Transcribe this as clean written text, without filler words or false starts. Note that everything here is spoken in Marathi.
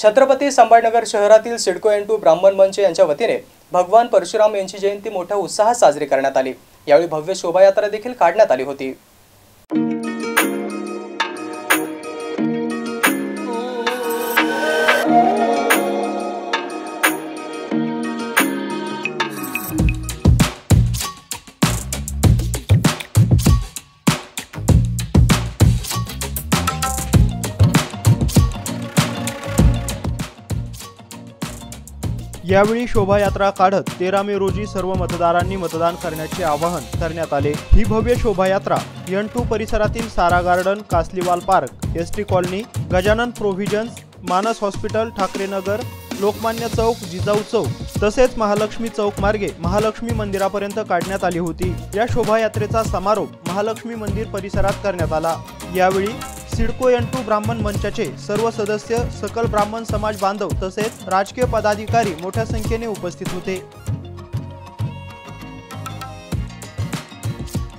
छत्रपती संभाजीनगर शहरातील सिडको N2 ब्राह्मण मंच यांच्या वतीने भगवान परशुराम यांची जयंती मोठ्या उत्साहात साजरी करण्यात आली। यावेळी भव्य शोभायात्रा देखील काढण्यात आली होती। यावेळी शोभायात्रा काढत 13 मे रोजी सर्व मतदारांनी मतदान करण्याचे आवाहन करण्यात आले। ही भव्य शोभायात्रा N2 परिसरातील Sara garden, Kasliwal park, ST colony, Gajanan provisions, Manas hospital, Thackeray Nagar, Lokmanya chowk, Jijau chowk तसेच महालक्ष्मी चौक मार्गे महालक्ष्मी मंदिरापर्यंत काढण्यात आली होती। या शोभायात्रेचा समारोप महालक्ष्मी मंदिर परिसरात करण्यात आला। यावेळी सिडको N2 ब्राह्मण मंचाचे सर्व सदस्य, सकल ब्राह्मण समाज बांधव तसेच राजकीय पदाधिकारी मोठ्या संख्येने उपस्थित होते।